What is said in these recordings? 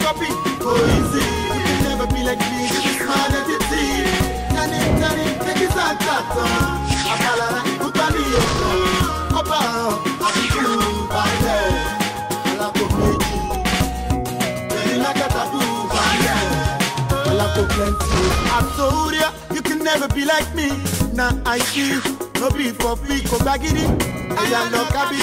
copy. Go easy, you can never be like me. This is my identity. Tani, take it and cut on. Abala, Ubani, Opa, Abiku, Bande, Alako Meji, Benilaka Tabu, Bande, Alako Plenty. I told ya, you can never be like me. Now I see you, no be for free, go baggy. I am no cabby,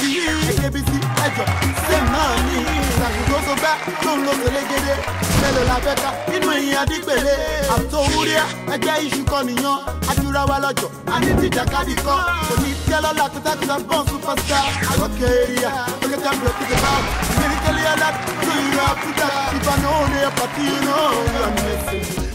ABC, Ejo, same money. Now go so back, don't look the legate. Fellow La Becca, in when you are the belly. I'm told ya, I get you coming on. I do Rawalojo, I need to Jacadico. So need tell a lot to that born superstar. I don't care, look at them, look at the mouth. Medically, a lot, so you have to that. If I know they are party, you know, I'm missing.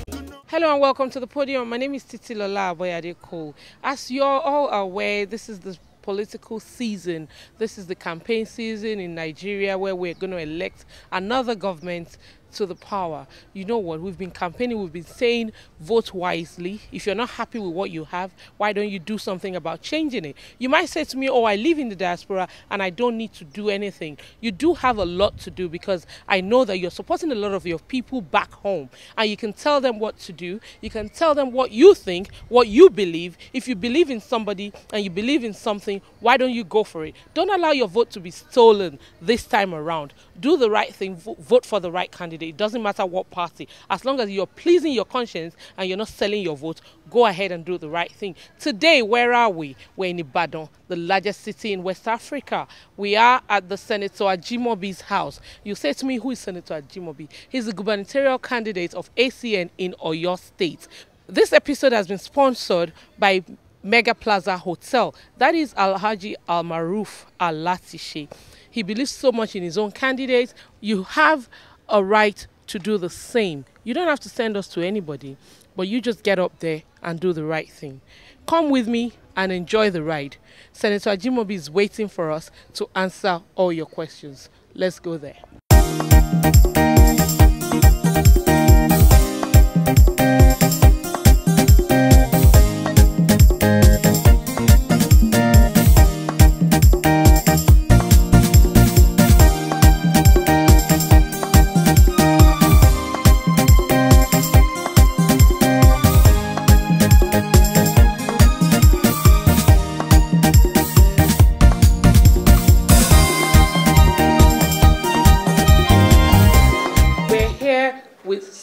Hello and welcome to the podium. My name is Titilola Aboyade-Cole. As you're all aware, this is the political season. This is the campaign season in Nigeria where we're going to elect another government to the power. You know what? We've been campaigning, we've been saying vote wisely. If you're not happy with what you have, why don't you do something about changing it? You might say to me, oh, I live in the diaspora and I don't need to do anything. You do have a lot to do because I know that you're supporting a lot of your people back home and you can tell them what to do. You can tell them what you think, what you believe. If you believe in somebody and you believe in something, why don't you go for it? Don't allow your vote to be stolen this time around. Do the right thing, vote for the right candidate. It doesn't matter what party. As long as you're pleasing your conscience and you're not selling your vote, go ahead and do the right thing. Today, where are we? We're in Ibadan, the largest city in West Africa. We are at the Senator Ajimobi's house. You say to me, who is Senator Ajimobi? He's the gubernatorial candidate of ACN in Oyo State. This episode has been sponsored by Mega Plaza Hotel. That is Alhaji Almaruf Alatishe. He believes so much in his own candidate. You have a right to do the same. You don't have to send us to anybody, but you just get up there and do the right thing. Come with me and enjoy the ride. Senator Ajimobi is waiting for us to answer all your questions. Let's go there.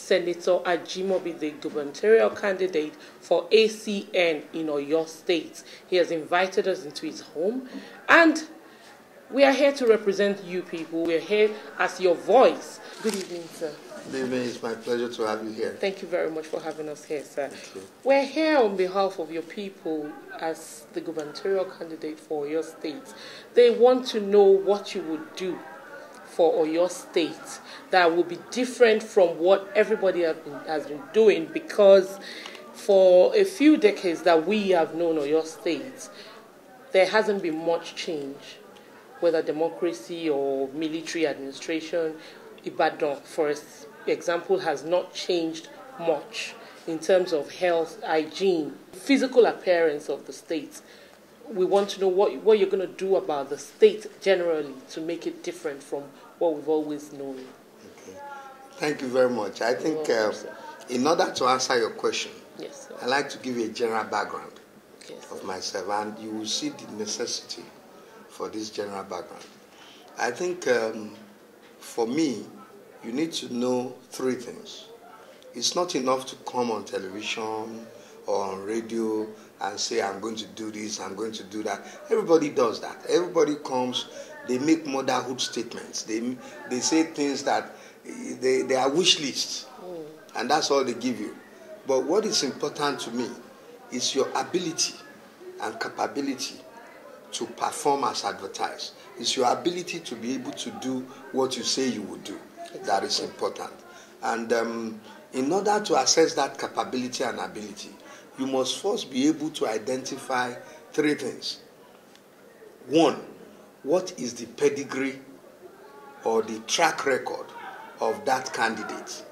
Senator Ajimobi, the gubernatorial candidate for ACN in Oyo State. He has invited us into his home and we are here to represent you people. We are here as your voice. Good evening, sir. Good evening. It's my pleasure to have you here. Thank you very much for having us here, sir. Thank you. We're here on behalf of your people as the gubernatorial candidate for Oyo State. They want to know what you would do for Oyo State that will be different from what everybody has been doing, because for a few decades that we have known Oyo State, there hasn't been much change, whether democracy or military administration. Ibadan, for example, has not changed much in terms of health, hygiene, physical appearance of the state. We want to know what you're going to do about the state generally to make it different from what we've always known. Okay. Thank you very much. I think in order to answer your question, yes, sir, I'd like to give you a general background yes, of myself, and you will see the necessity for this general background. I think for me, you need to know three things. It's not enough to come on television or on radio and say, I'm going to do this, I'm going to do that. Everybody does that. Everybody comes, they make motherhood statements. They say things that they are wish lists, and that's all they give you. But what is important to me is your ability and capability to perform as advertised. It's your ability to be able to do what you say you would do. That is important. And in order to assess that capability and ability, you must first be able to identify three things. One, what is the pedigree or the track record of that candidate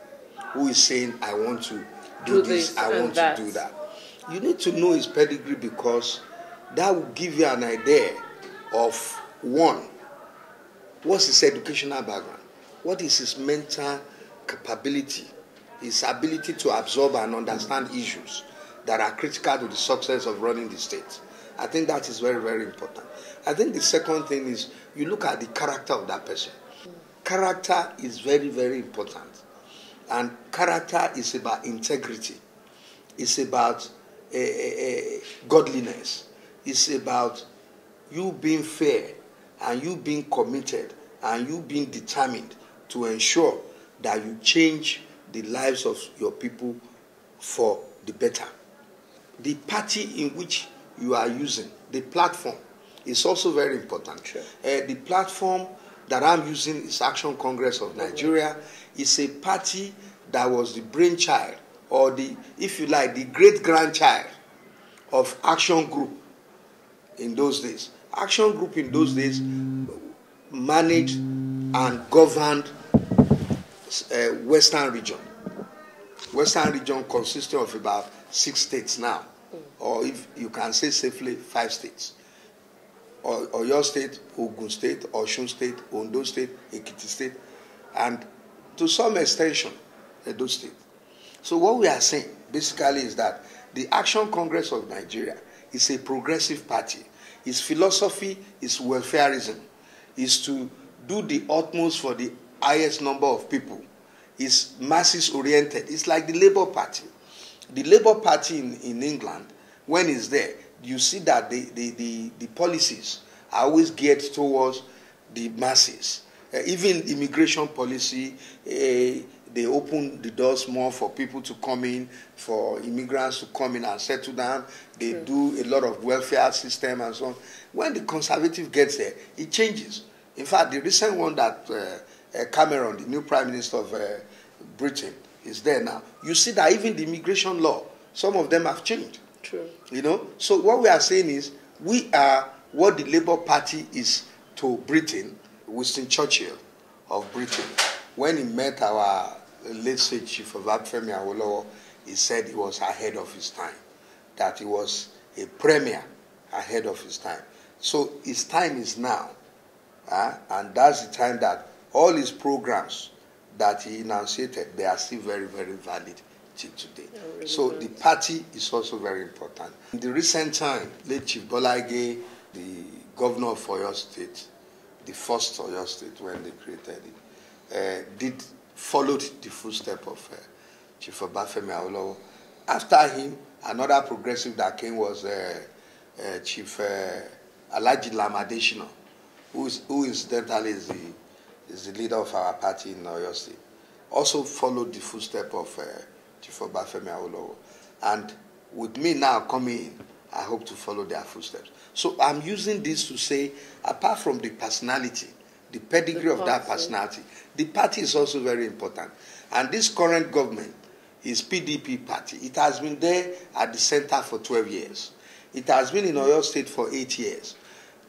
who is saying, I want to do this, I want to do that. You need to know his pedigree, because that will give you an idea of, one, what's his educational background? What is his mental capability, his ability to absorb and understand issues that are critical to the success of running the state. I think that is very, very important. I think the second thing is you look at the character of that person. Character is very, very important. And character is about integrity. It's about godliness. It's about you being fair and you being committed and you being determined to ensure that you change the lives of your people for the better. The party in which you are using, the platform, is also very important. Sure. The platform that I'm using is Action Congress of Nigeria. It's a party that was the brainchild, or the, if you like, the great-grandchild of Action Group in those days. Action Group in those days managed and governed Western region. Western region consisting of about 6 states now, or if you can say safely 5 states. Oyo State, Ogun State, Osun State, Ondo State, Ekiti State, and to some extension, Edo State. So what we are saying basically is that the Action Congress of Nigeria is a progressive party. Its philosophy is welfareism, is to do the utmost for the highest number of people. It's masses oriented. It's like the Labour Party. The Labour Party in England, when it's there, you see that the policies are always geared towards the masses. Even immigration policy, they open the doors more for people to come in, for immigrants to come in and settle down. They do a lot of welfare system and so on. When the Conservative gets there, it changes. In fact, the recent one that Cameron, the new Prime Minister of Britain, is there now. You see that even the immigration law, some of them have changed. True. You know, so what we are saying is we are what the Labour Party is to Britain. Winston Churchill of Britain, when he met our late state chief of Femi Awolowo, he said he was ahead of his time, that he was a premier ahead of his time. So his time is now, and that's the time that all his programs that he enunciated, they are still very, very valid till today. Really so the party is also very important. In the recent time, late Chief Bola Ige, the governor of Oyo State, the first Oyo State when they created it, followed the footsteps of Chief Obafemi Awolowo. After him, another progressive that came was Chief Alhaji Lamadeshina, who incidentally is the leader of our party in Oyo State. Also followed the footsteps of Chief Obafemi Awolowo. And with me now coming in, I hope to follow their footsteps. So I'm using this to say, apart from the personality, the pedigree of that personality, the party is also very important. And this current government is PDP party. It has been there at the center for 12 years. It has been in Oyo State for 8 years.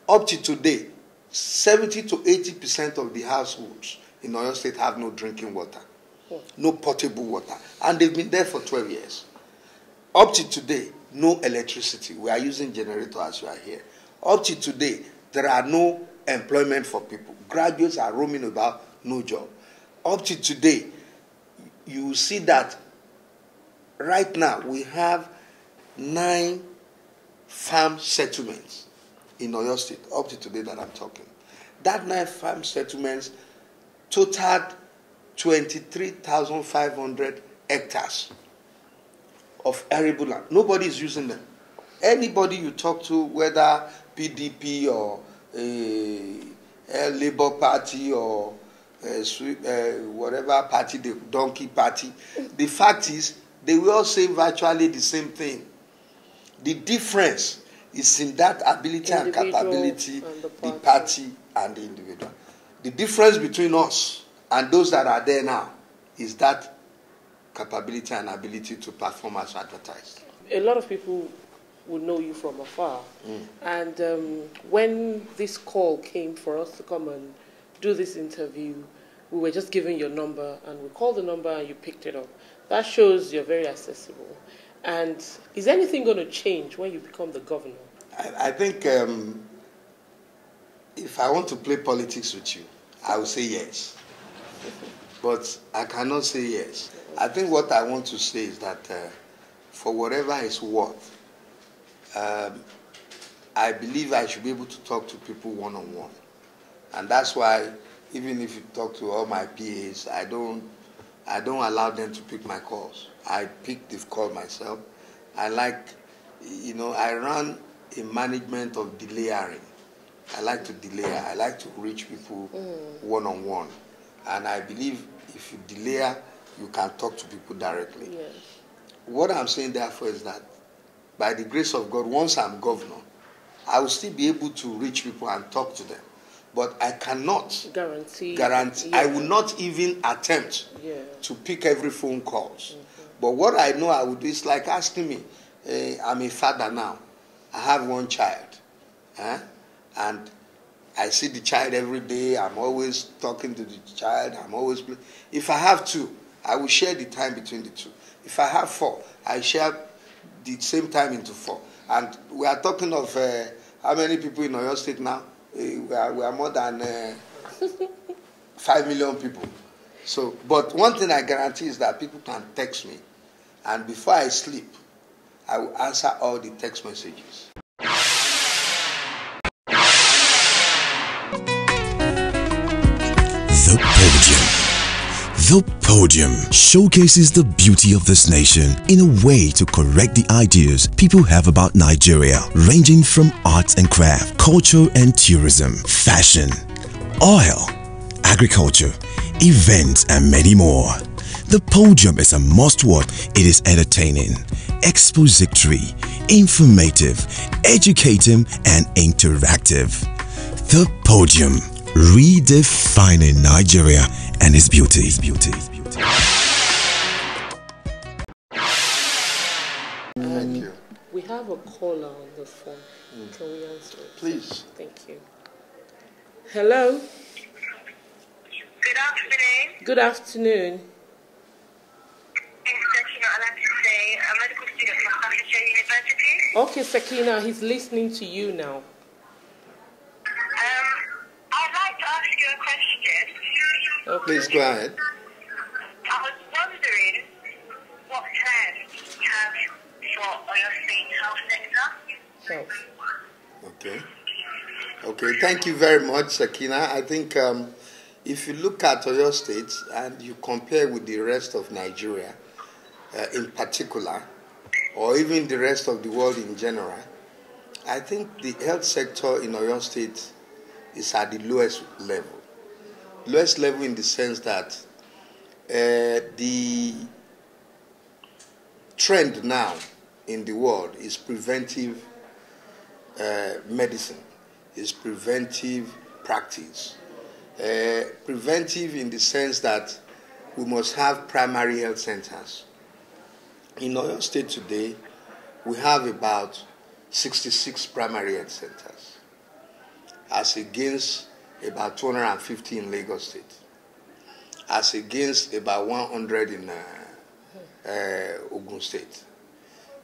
Up to today, 70 to 80% of the households in Oyo State have no drinking water, no potable water. And they've been there for 12 years. Up to today, no electricity. We are using generator as we are here. Up to today, there are no employment for people. Graduates are roaming about, no job. Up to today, you see that right now we have 9 farm settlements in Oyo State, up to today that I'm talking. That 9 farm settlements totaled 23,500 hectares of arable land. Nobody is using them. Anybody you talk to, whether PDP or Labour Party or whatever party, the donkey party, the fact is they will all say virtually the same thing. The difference is in that ability and capability, the party and the individual. The difference between us and those that are there now is that capability and ability to perform as advertised. A lot of people would know you from afar. And when this call came for us to come and do this interview, we were just given your number, and we called the number and you picked it up. That shows you're very accessible. And is anything going to change when you become the governor? I think if I want to play politics with you, I will say yes. but I cannot say yes. I think what I want to say is that for whatever it's worth, I believe I should be able to talk to people one-on-one. And that's why, even if you talk to all my PAs, I don't allow them to pick my calls. I pick the call myself. I like, I run a management of delayering. I like to delay. I like to reach people one-on-one. And I believe if you delay, you can talk to people directly. Yes. What I'm saying, therefore, is that by the grace of God, once I'm governor, I will still be able to reach people and talk to them. But I cannot guarantee. Yeah. I will not even attempt to pick every phone calls. But what I know I would do is like asking me, I'm a father now. I have one child. And I see the child every day. I'm always talking to the child. I'm always playing. If I have two, I will share the time between the two. If I have four, I share the same time into four. And we are talking of how many people in Oyo State now? We are more than 5 million people. So, but one thing I guarantee is that people can text me. And before I sleep, I will answer all the text messages. The Podium. The Podium showcases the beauty of this nation in a way to correct the ideas people have about Nigeria, ranging from arts and craft, culture and tourism, fashion, oil, agriculture, events, and many more. The Podium is a must-watch. It is entertaining, expository, informative, educating, and interactive. The Podium, redefining Nigeria and its beauty. Thank you. We have a caller on the phone. Can we answer it? Please. Thank you. Hello. Good afternoon. Good afternoon. I'd like to say a medical student from Staffordshire University. Okay, Sakina, he's listening to you now. I'd like to ask you a question. Okay. Please go ahead. I was wondering what plans you have for Oyo State health sector. Okay, thank you very much, Sakina. I think if you look at Oyo State and you compare with the rest of Nigeria in particular, or even the rest of the world in general, I think the health sector in Oyo State is at the lowest level. Lowest level in the sense that the trend now in the world is preventive medicine, is preventive practice. Preventive in the sense that we must have primary health centers. In Oyo State today, we have about 66 primary health centers, as against about 250 in Lagos State, as against about 100 in Ogun State.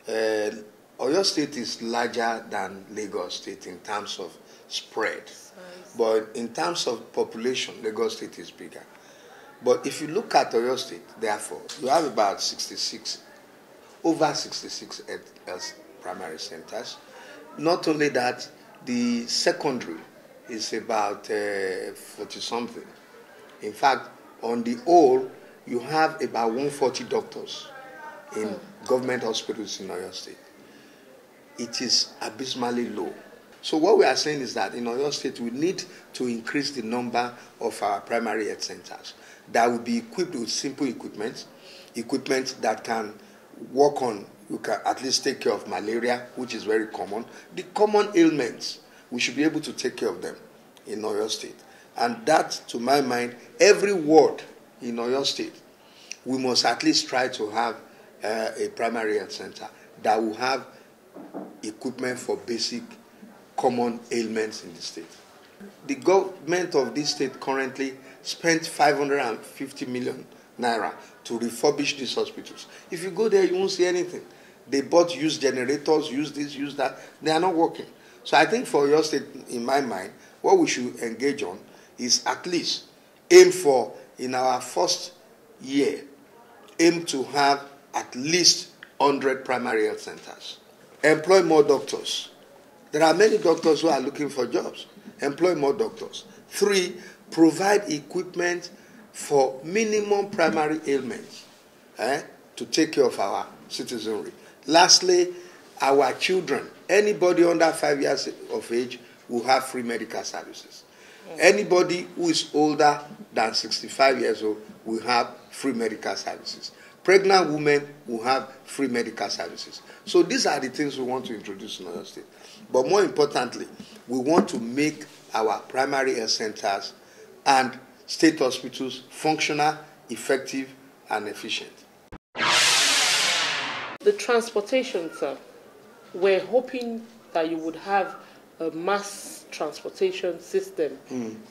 Oyo State is larger than Lagos State in terms of spread, but in terms of population, Lagos State is bigger. But if you look at Oyo State, therefore, you have about 66, over 66 health primary centers. Not only that, the secondary is about 40-something. In fact, on the whole, you have about 140 doctors in government hospitals in Oyo State. It is abysmally low. So what we are saying is that in Oyo State, we need to increase the number of our primary health centers that will be equipped with simple equipment that can work on, you can at least take care of malaria, which is very common. The common ailments, we should be able to take care of them in Oyo State. And that, to my mind, every ward in Oyo State, we must at least try to have a primary health center that will have equipment for basic common ailments in the state. The government of this state currently spent 550 million naira to refurbish these hospitals. If you go there, you won't see anything. They bought used generators, use this, use that. They are not working. So I think for your state, in my mind, what we should engage on is at least aim for in our first year, aim to have at least 100 primary health centers. Employ more doctors. There are many doctors who are looking for jobs. Employ more doctors. 3, provide equipment for minimum primary ailments to take care of our citizenry. Lastly, our children, anybody under 5 years of age will have free medical services. Anybody who is older than 65 years old will have free medical services. Pregnant women will have free medical services. So these are the things we want to introduce in Oyo State. But more importantly, we want to make our primary health centers and state hospitals functional, effective, and efficient. The transportation, sir, we're hoping that you would have a mass transportation system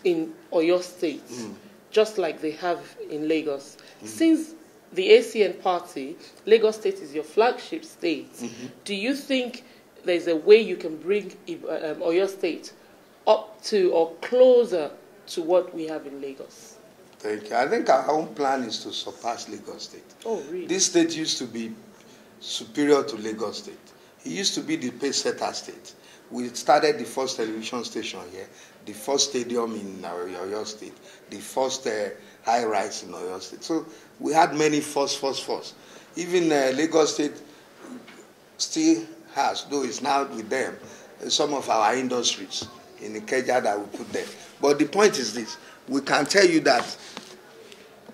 in Oyo State, just like they have in Lagos. Since the ACN party, Lagos State is your flagship state. Do you think there's a way you can bring Oyo State up to or closer to what we have in Lagos? Thank you. I think our own plan is to surpass Lagos State. Oh, really? This state used to be superior to Lagos State. It used to be the pace-setter state. We started the first television station here, the first stadium in Oyo State, the first high-rise in Oyo State. So we had many firsts. Even Lagos State still has, though it's now with them, some of our industries in Ikeja that we put there. But the point is this: we can tell you that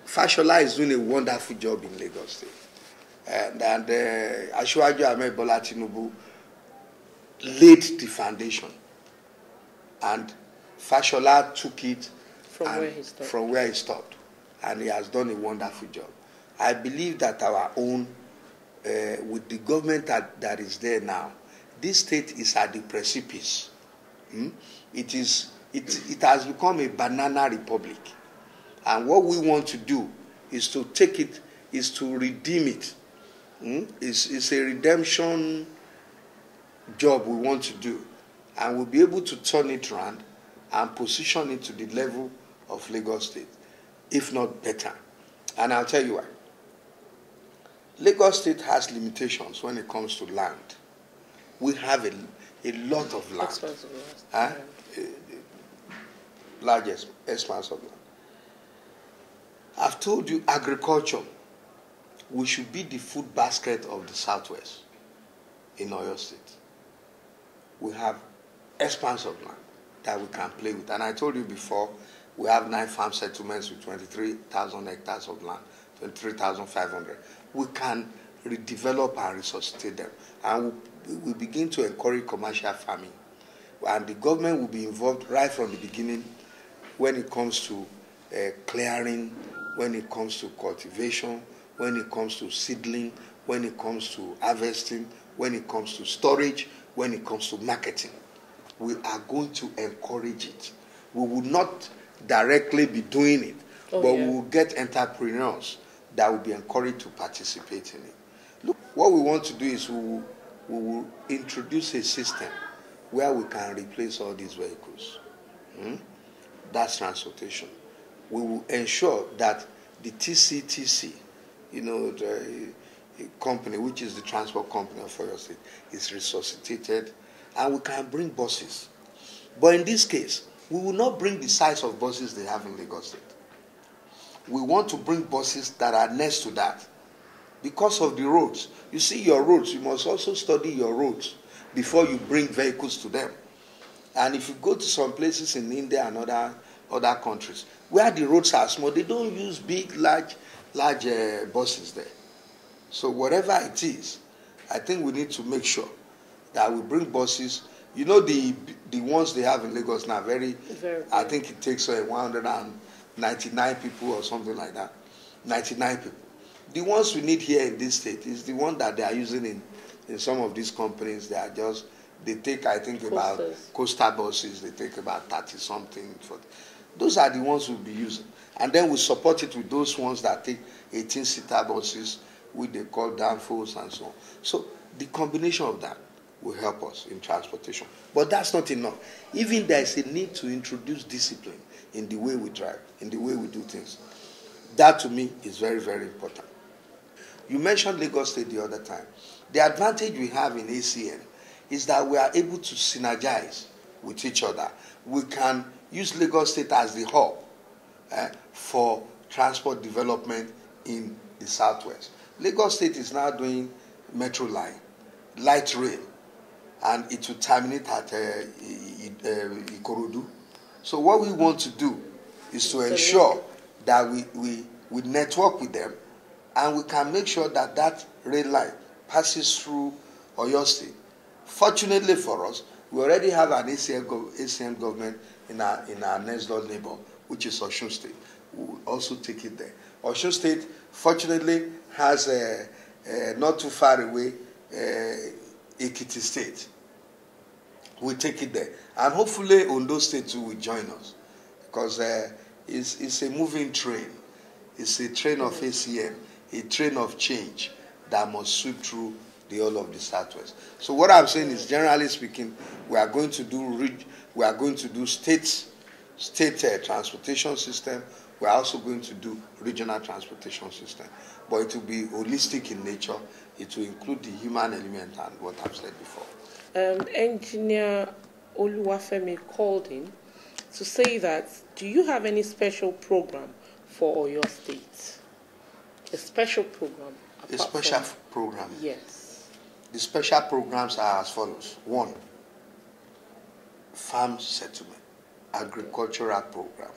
Fashola is doing a wonderful job in Lagos State. And Abiola Ajimobi laid the foundation, and Fashola took it from where he stopped, and he has done a wonderful job. I believe that our own, with the government that is there now, this state is at the precipice. It has become a banana republic, and what we want to do is to take it, is to redeem it. It's a redemption job we want to do, and we'll be able to turn it around and position it to the level of Lagos State, if not better. And I'll tell you why. Lagos State has limitations when it comes to land. We have a lot of land, large expanse of land. I've told you, agriculture, we should be the food basket of the Southwest in Oyo State. We have expanse of land that we can play with. And I told you before, we have 9 farm settlements with 23,000 hectares of land, 23,500. We can redevelop and resuscitate them. And we begin to encourage commercial farming. And the government will be involved right from the beginning when it comes to clearing, when it comes to cultivation, when it comes to seedling, when it comes to harvesting, when it comes to storage, when it comes to marketing. We are going to encourage it. We will not directly be doing it, but we will get entrepreneurs that will be encouraged to participate in it. Look, what we want to do is we will introduce a system where we can replace all these vehicles. That's transportation. We will ensure that the TCTC, the company, which is the transport company of Oyo State, is resuscitated, and we can bring buses. But in this case, we will not bring the size of buses they have in Lagos State. We want to bring buses that are next to that because of the roads. You see your roads, you must also study your roads before you bring vehicles to them. And if you go to some places in India and other countries where the roads are small, they don't use big, large buses there. So whatever it is, I think we need to make sure that we bring buses. You know, the ones they have in Lagos now, very I think it takes 199 people or something like that. 99 people. The ones we need here in this state is the one that they are using in some of these companies. They take, I think, about coastal buses, they take about 30-something. Those are the ones we'll be using. And then we support it with those ones that take 18-seater buses, which they call downfalls and so on. So the combination of that will help us in transportation. But that's not enough. Even there is a need to introduce discipline in the way we drive, in the way we do things. That to me is very, very important. You mentioned Lagos State the other time. The advantage we have in ACN is that we are able to synergize with each other. We can use Lagos State as the hub for transport development in the southwest. Lagos State is now doing metro line, light rail, and it will terminate at Ikorodu. So what we want to do is to ensure that we network with them, and we can make sure that that rail line passes through Oyo State. Fortunately for us, we already have an ACN government in our next door neighbor, which is Oyo State. We will also take it there. Oyo State, fortunately, has not too far away Ekiti State. We'll take it there. And hopefully Ondo State too will join us, because it's a moving train. It's a train of ACN, a train of change that must sweep through the whole of the southwest. So what I'm saying is, generally speaking, we are going to do state transportation system. We are also going to do regional transportation system, but it will be holistic in nature. It will include the human element and what I've said before. Engineer Oluwafemi called in to say that, do you have any special program for Oyo State? A special program? A special program? Yes. The special programs are as follows. 1, farm settlement, agricultural program.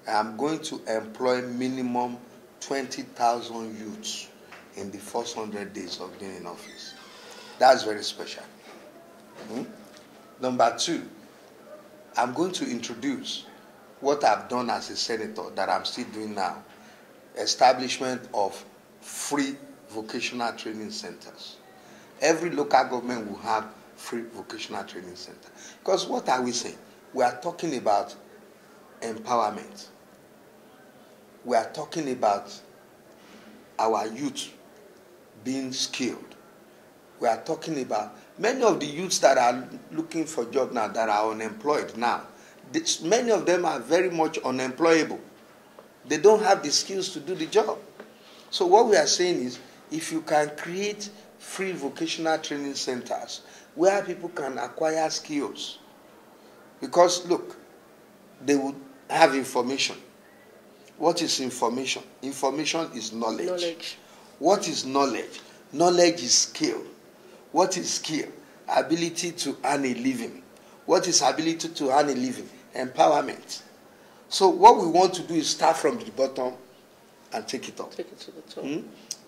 I am going to employ minimum 20,000 youths in the first 100 days of being in office. That's very special. Number 2, I'm going to introduce what I've done as a senator that I'm still doing now, establishment of free vocational training centers. Every local government will have free vocational training center. Because what are we saying? We are talking about empowerment. We are talking about our youth being skilled. We are talking about many of the youths that are looking for jobs now, that are unemployed now. Many of them are very much unemployable. They don't have the skills to do the job. So what we are saying is, if you can create free vocational training centers where people can acquire skills, because look, they would have information. What is information? Information is knowledge. What is knowledge? Knowledge is skill. What is skill? Ability to earn a living. What is ability to earn a living? Empowerment. So what we want to do is start from the bottom and take it up. Take it to the top.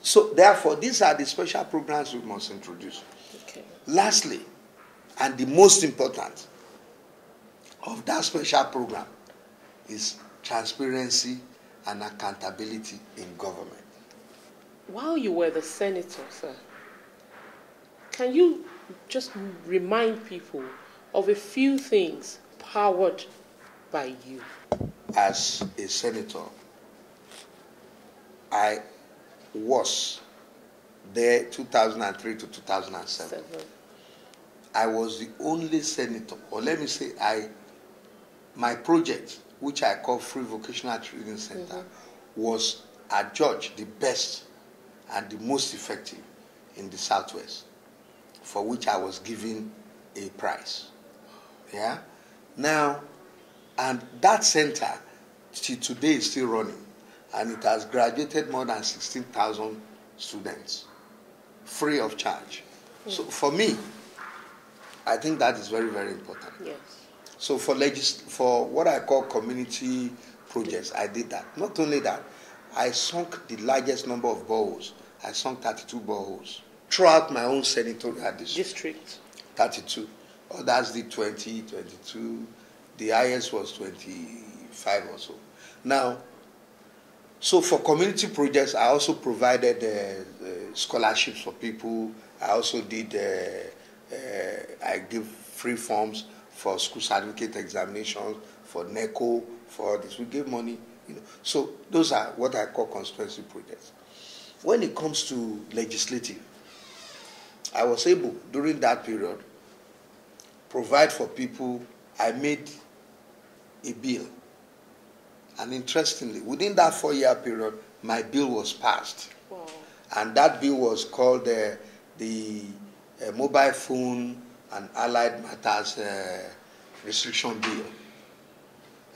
So therefore, these are the special programs we must introduce. Okay. Lastly, and the most important of that special program is transparency and accountability in government. While you were the senator, sir, can you just remind people of a few things powered by you? As a senator, I was there 2003 to 2007. I was the only senator, or let me say, my project, which I call Free Vocational Training Center, was adjudged the best and the most effective in the Southwest, for which I was given a prize. Yeah? Now, and that center till today is still running, and it has graduated more than 16,000 students, free of charge. So for me, I think that is very, very important. Yes. So for what I call community projects, I did that. Not only that, I sunk the largest number of boreholes. I sunk 32 boreholes throughout my own senatorial district. 32. Others did 20, 22. The highest was 25 or so. Now, so for community projects, I also provided scholarships for people. I also did, I give free forms for school certificate examinations, for NECO, for this. We give money. So those are what I call constituency projects. When it comes to legislative, I was able, during that period, provide for people. I made a bill And interestingly, within that 4-year period, my bill was passed. Wow. And that bill was called the Mobile Phone and Allied Matters Restriction Bill.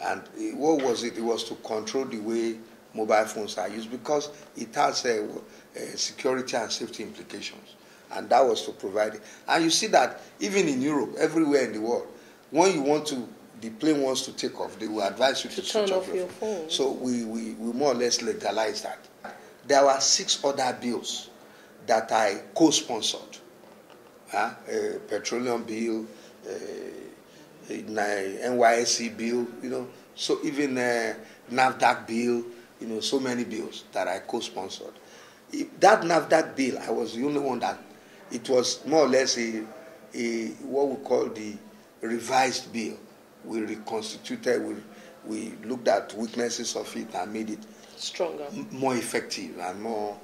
And what was it? It was to control the way mobile phones are used because it has security and safety implications. And that was to provide it. And you see that even in Europe, everywhere in the world, when you want to, the plane wants to take off, they will advise you to switch off your phone. So we more or less legalized that. There were 6 other bills that I co-sponsored. Petroleum bill, NYSC bill, so even NAFDAC bill, so many bills that I co-sponsored. That NAFDAC bill, I was the only one that, it was more or less what we call the revised bill. We reconstituted, we looked at weaknesses of it and made it stronger, more effective and more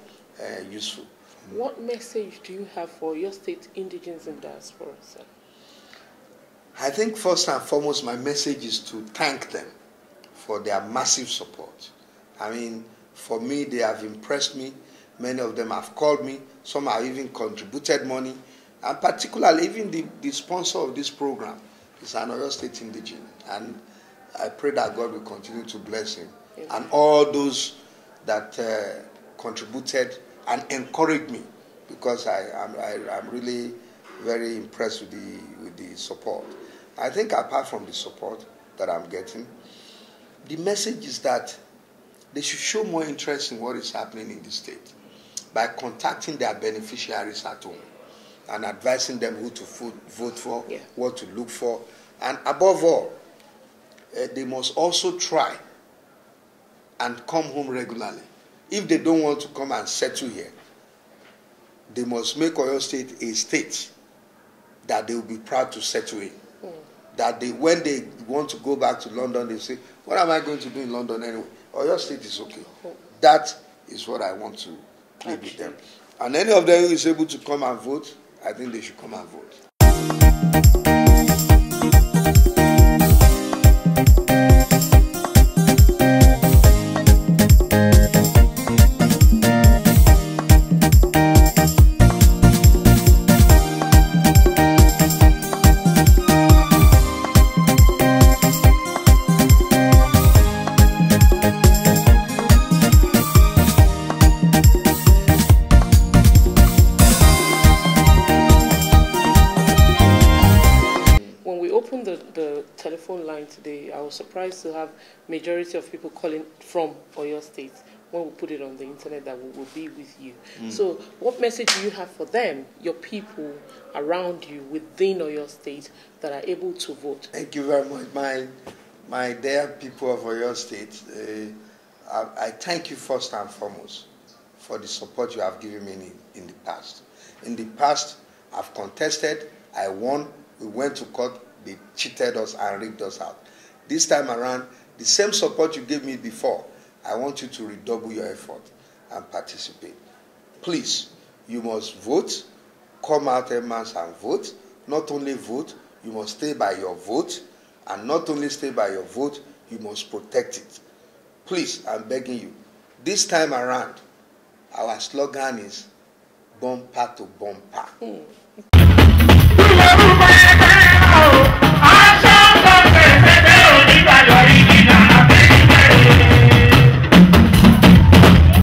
useful. What message do you have for your state indigenes and diaspora, sir? I think first and foremost, my message is to thank them for their massive support. I mean, for me, they have impressed me. Many of them have called me. Some have even contributed money. And particularly, even the sponsor of this program is an Oyo State indigene. And I pray that God will continue to bless him. Yes. And all those that contributed and encouraged me, because I'm really very impressed with the support. I think apart from the support that I'm getting, the message is that they should show more interest in what is happening in the state by contacting their beneficiaries at home and advising them who to vote for, what to look for, and above all, they must also try and come home regularly. If they don't want to come and settle here, they must make Oyo State a state that they will be proud to settle in. That when they want to go back to London, they say, what am I going to do in London anyway? Oyo State is okay. That is what I want to leave with them. And any of them who is able to come and vote, I think they should come and vote. The telephone line today, I was surprised to have majority of people calling from Oyo State. When we put it on the internet, that we will be with you. So what message do you have for them, your people around you within Oyo State that are able to vote? Thank you very much. My dear people of Oyo State, I thank you first and foremost for the support you have given me in the past. In the past, I've contested, I won, we went to court, they cheated us and rigged us out. This time around, the same support you gave me before, I want you to redouble your effort and participate. Please, you must vote, come out en masse and vote. Not only vote, you must stay by your vote, and not only stay by your vote, you must protect it. Please, I'm begging you. This time around, our slogan is BUMPR to BUMPER.